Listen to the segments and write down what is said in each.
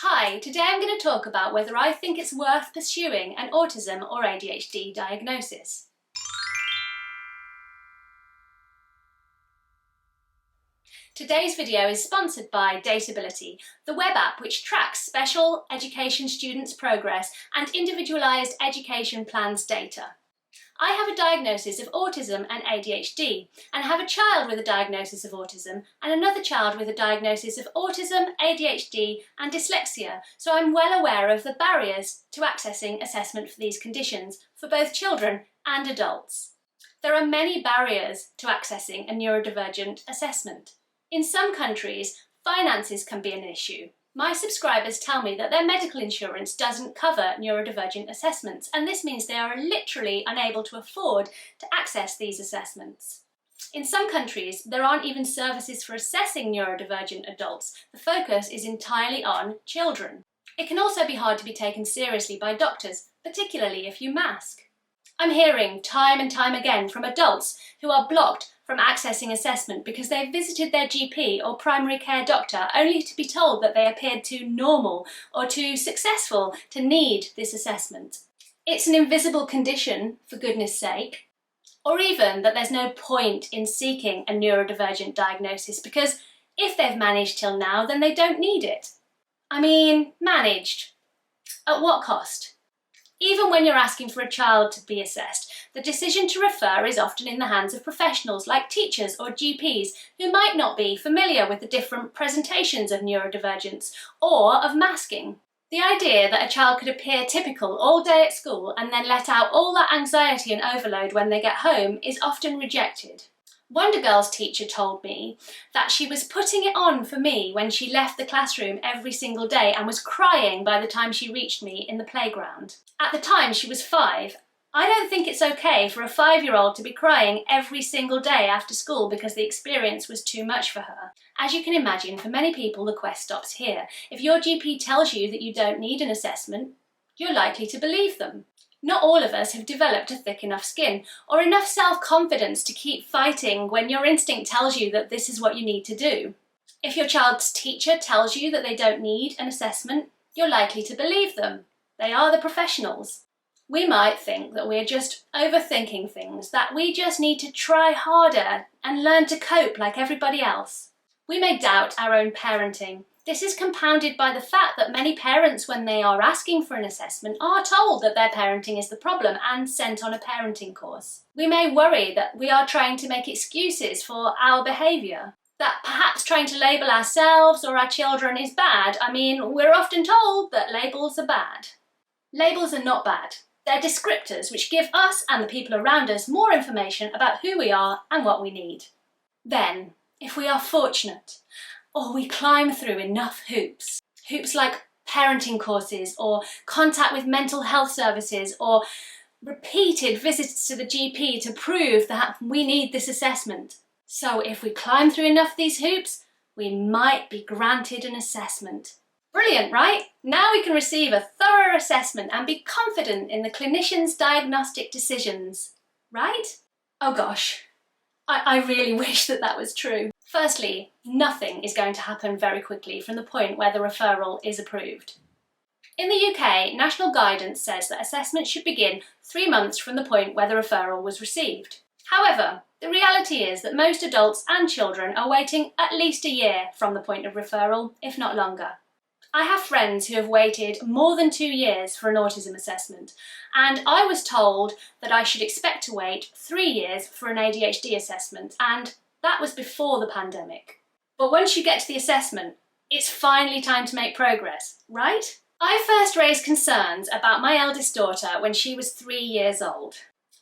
Hi, today I'm going to talk about whether I think it's worth pursuing an autism or ADHD diagnosis. Today's video is sponsored by Datability, the web app which tracks special education students' progress and individualised education plans data. I have a diagnosis of autism and ADHD, and have a child with a diagnosis of autism and another child with a diagnosis of autism, ADHD and dyslexia, so I'm well aware of the barriers to accessing assessment for these conditions for both children and adults. There are many barriers to accessing a neurodivergent assessment. In some countries, finances can be an issue. My subscribers tell me that their medical insurance doesn't cover neurodivergent assessments, and this means they are literally unable to afford to access these assessments. In some countries, there aren't even services for assessing neurodivergent adults. The focus is entirely on children. It can also be hard to be taken seriously by doctors, particularly if you mask. I'm hearing time and time again from adults who are blocked from accessing assessment because they've visited their GP or primary care doctor only to be told that they appeared too normal or too successful to need this assessment. It's an invisible condition, for goodness sake. Or even that there's no point in seeking a neurodivergent diagnosis because if they've managed till now, then they don't need it. I mean, managed. At what cost? Even when you're asking for a child to be assessed, the decision to refer is often in the hands of professionals like teachers or GPs who might not be familiar with the different presentations of neurodivergence or of masking. The idea that a child could appear typical all day at school and then let out all that anxiety and overload when they get home is often rejected. Wonder Girl's teacher told me that she was putting it on for me when she left the classroom every single day and was crying by the time she reached me in the playground. At the time she was 5. I don't think it's okay for a 5-year-old to be crying every single day after school because the experience was too much for her. As you can imagine, for many people the quest stops here. If your GP tells you that you don't need an assessment, you're likely to believe them. Not all of us have developed a thick enough skin or enough self-confidence to keep fighting when your instinct tells you that this is what you need to do. If your child's teacher tells you that they don't need an assessment, you're likely to believe them. They are the professionals. We might think that we're just overthinking things, that we just need to try harder and learn to cope like everybody else. We may doubt our own parenting. This is compounded by the fact that many parents, when they are asking for an assessment, are told that their parenting is the problem and sent on a parenting course. We may worry that we are trying to make excuses for our behaviour, that perhaps trying to label ourselves or our children is bad. I mean, we're often told that labels are bad. Labels are not bad. They're descriptors which give us and the people around us more information about who we are and what we need. Then, if we are fortunate, or we climb through enough hoops like parenting courses or contact with mental health services or repeated visits to the GP to prove that we need this assessment. So if we climb through enough of these hoops, we might be granted an assessment. Brilliant, right? Now we can receive a thorough assessment and be confident in the clinician's diagnostic decisions, right? Oh gosh, I really wish that was true. Firstly, nothing is going to happen very quickly from the point where the referral is approved. In the UK, national guidance says that assessment should begin 3 months from the point where the referral was received. However, the reality is that most adults and children are waiting at least a year from the point of referral, if not longer. I have friends who have waited more than 2 years for an autism assessment, and I was told that I should expect to wait 3 years for an ADHD assessment, and that was before the pandemic. But once you get to the assessment, it's finally time to make progress, right? I first raised concerns about my eldest daughter when she was 3 years old.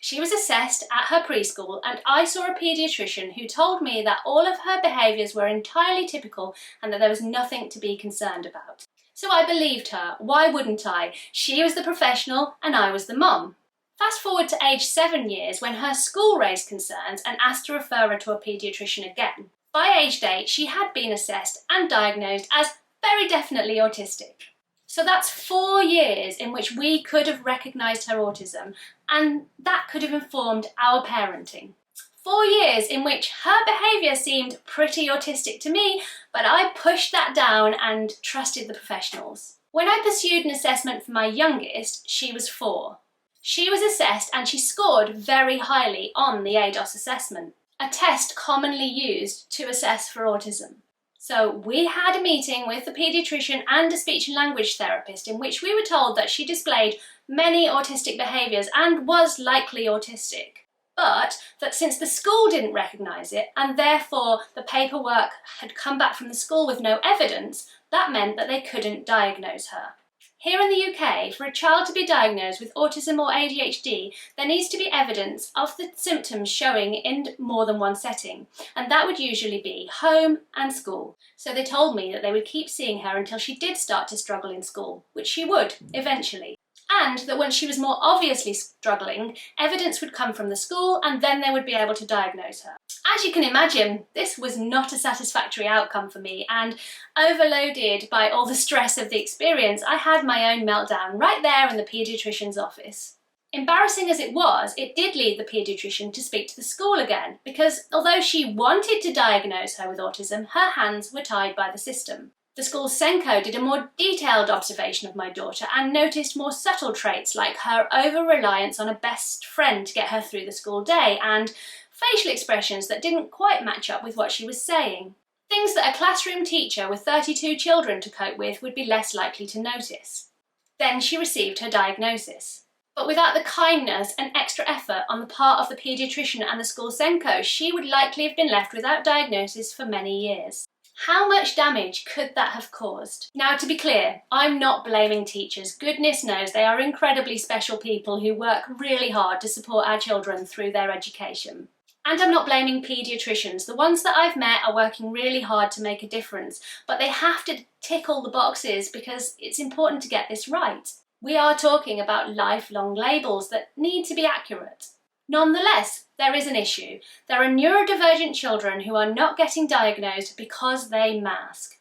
She was assessed at her preschool, and I saw a paediatrician who told me that all of her behaviours were entirely typical and that there was nothing to be concerned about. So I believed her. Why wouldn't I? She was the professional and I was the mum. Fast forward to age 7 years when her school raised concerns and asked to refer her to a paediatrician again. By age 8, she had been assessed and diagnosed as very definitely autistic. So that's 4 years in which we could have recognised her autism, and that could have informed our parenting. 4 years in which her behaviour seemed pretty autistic to me, but I pushed that down and trusted the professionals. When I pursued an assessment for my youngest, she was 4. She was assessed and she scored very highly on the ADOS assessment, a test commonly used to assess for autism. So we had a meeting with the paediatrician and a speech and language therapist in which we were told that she displayed many autistic behaviours and was likely autistic, but that since the school didn't recognise it and therefore the paperwork had come back from the school with no evidence, that meant that they couldn't diagnose her. Here in the UK, for a child to be diagnosed with autism or ADHD, there needs to be evidence of the symptoms showing in more than one setting, and that would usually be home and school. So they told me that they would keep seeing her until she did start to struggle in school, which she would eventually. And that when she was more obviously struggling, evidence would come from the school and then they would be able to diagnose her. As you can imagine, this was not a satisfactory outcome for me, and overloaded by all the stress of the experience, I had my own meltdown right there in the paediatrician's office. Embarrassing as it was, it did lead the paediatrician to speak to the school again, because although she wanted to diagnose her with autism, her hands were tied by the system. The school's Senko did a more detailed observation of my daughter and noticed more subtle traits like her over-reliance on a best friend to get her through the school day and facial expressions that didn't quite match up with what she was saying. Things that a classroom teacher with 32 children to cope with would be less likely to notice. Then she received her diagnosis. But without the kindness and extra effort on the part of the paediatrician and the school Senko, she would likely have been left without diagnosis for many years. How much damage could that have caused? Now, to be clear, I'm not blaming teachers. Goodness knows they are incredibly special people who work really hard to support our children through their education. And I'm not blaming paediatricians. The ones that I've met are working really hard to make a difference, but they have to tick all the boxes because it's important to get this right. We are talking about lifelong labels that need to be accurate. Nonetheless, there is an issue. There are neurodivergent children who are not getting diagnosed because they mask.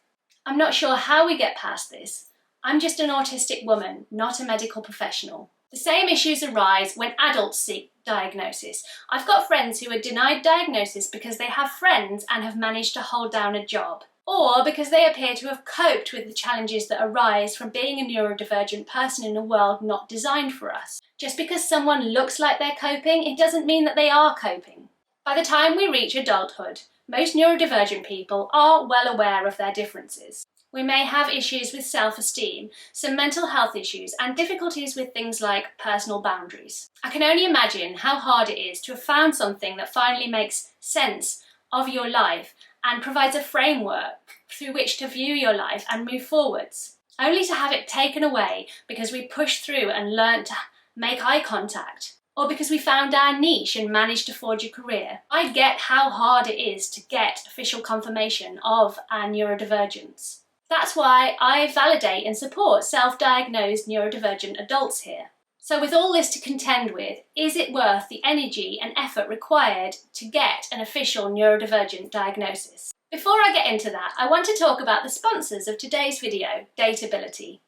I'm not sure how we get past this. I'm just an autistic woman, not a medical professional. The same issues arise when adults seek diagnosis. I've got friends who are denied diagnosis because they have friends and have managed to hold down a job, or because they appear to have coped with the challenges that arise from being a neurodivergent person in a world not designed for us. Just because someone looks like they're coping, it doesn't mean that they are coping. By the time we reach adulthood, most neurodivergent people are well aware of their differences. We may have issues with self-esteem, some mental health issues, and difficulties with things like personal boundaries. I can only imagine how hard it is to have found something that finally makes sense of your life and provides a framework through which to view your life and move forwards, only to have it taken away because we pushed through and learnt to make eye contact, or because we found our niche and managed to forge a career. I get how hard it is to get official confirmation of our neurodivergence. That's why I validate and support self-diagnosed neurodivergent adults here. So with all this to contend with, is it worth the energy and effort required to get an official neurodivergent diagnosis? Before I get into that, I want to talk about the sponsors of today's video, Datability.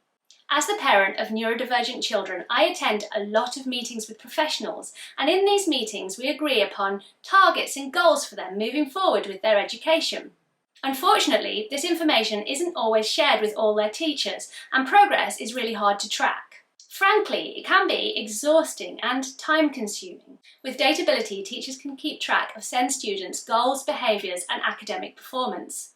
As the parent of neurodivergent children, I attend a lot of meetings with professionals, and in these meetings we agree upon targets and goals for them moving forward with their education. Unfortunately, this information isn't always shared with all their teachers, and progress is really hard to track. Frankly, it can be exhausting and time-consuming. With Datability, teachers can keep track of SEND students' goals, behaviours and academic performance.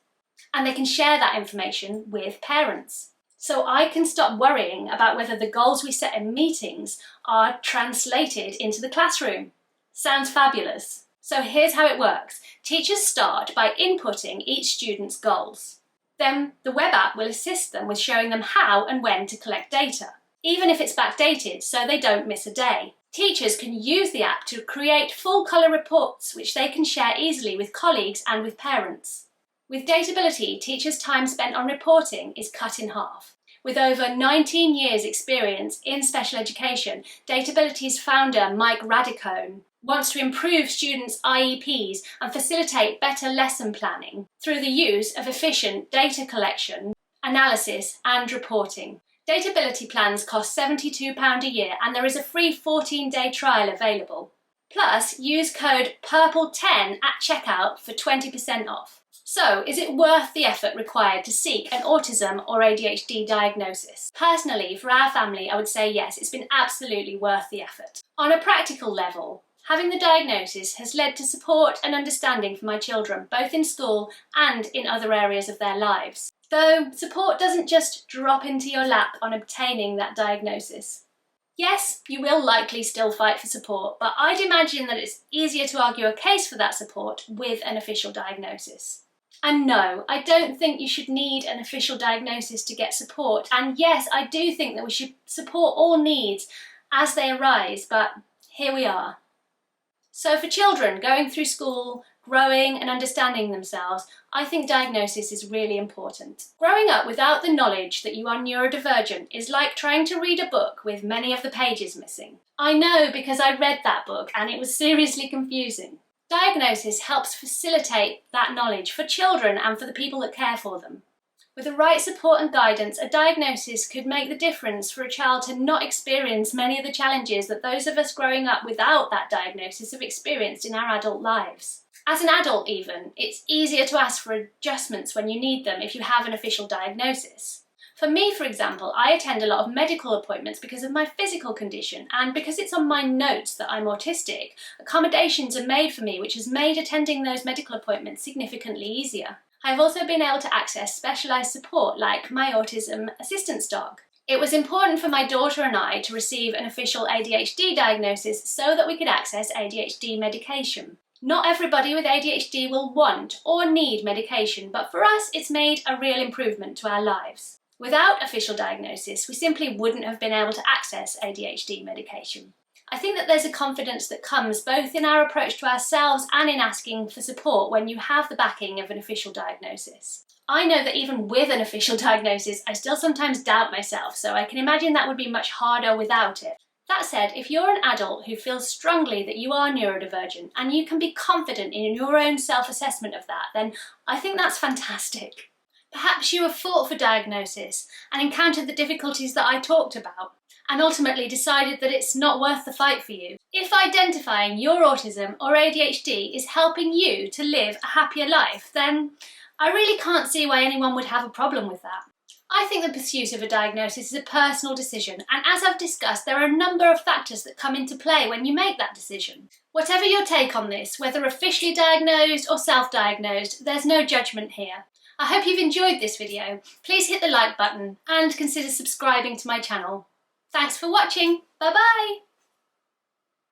And they can share that information with parents. So I can stop worrying about whether the goals we set in meetings are translated into the classroom. Sounds fabulous. So here's how it works. Teachers start by inputting each student's goals. Then the web app will assist them with showing them how and when to collect data, even if it's backdated so they don't miss a day. Teachers can use the app to create full-colour reports which they can share easily with colleagues and with parents. With Datability, teachers' time spent on reporting is cut in half. With over 19 years' experience in special education, Datability's founder, Mike Radicone, wants to improve students' IEPs and facilitate better lesson planning through the use of efficient data collection, analysis and reporting. Datability plans cost £72 a year and there is a free 14-day trial available. Plus, use code PURPLE10 at checkout for 20% off. So, is it worth the effort required to seek an autism or ADHD diagnosis? Personally, for our family, I would say yes, it's been absolutely worth the effort. On a practical level, having the diagnosis has led to support and understanding for my children, both in school and in other areas of their lives. Though, support doesn't just drop into your lap on obtaining that diagnosis. Yes, you will likely still fight for support, but I'd imagine that it's easier to argue a case for that support with an official diagnosis. And no, I don't think you should need an official diagnosis to get support. And yes, I do think that we should support all needs as they arise, but here we are. So for children going through school, growing and understanding themselves, I think diagnosis is really important. Growing up without the knowledge that you are neurodivergent is like trying to read a book with many of the pages missing. I know because I read that book and it was seriously confusing. Diagnosis helps facilitate that knowledge for children and for the people that care for them. With the right support and guidance, a diagnosis could make the difference for a child to not experience many of the challenges that those of us growing up without that diagnosis have experienced in our adult lives. As an adult even, it's easier to ask for adjustments when you need them if you have an official diagnosis. For me, for example, I attend a lot of medical appointments because of my physical condition, and because it's on my notes that I'm autistic, accommodations are made for me, which has made attending those medical appointments significantly easier. I've also been able to access specialised support like my autism assistance dog. It was important for my daughter and I to receive an official ADHD diagnosis so that we could access ADHD medication. Not everybody with ADHD will want or need medication, but for us it's made a real improvement to our lives. Without official diagnosis, we simply wouldn't have been able to access ADHD medication. I think that there's a confidence that comes both in our approach to ourselves and in asking for support when you have the backing of an official diagnosis. I know that even with an official diagnosis, I still sometimes doubt myself, so I can imagine that would be much harder without it. That said, if you're an adult who feels strongly that you are neurodivergent and you can be confident in your own self-assessment of that, then I think that's fantastic. Perhaps you have fought for diagnosis and encountered the difficulties that I talked about, and ultimately decided that it's not worth the fight for you. If identifying your autism or ADHD is helping you to live a happier life, then I really can't see why anyone would have a problem with that. I think the pursuit of a diagnosis is a personal decision, and as I've discussed, there are a number of factors that come into play when you make that decision. Whatever your take on this, whether officially diagnosed or self-diagnosed, there's no judgment here. I hope you've enjoyed this video. Please hit the like button and consider subscribing to my channel. Thanks for watching. Bye bye!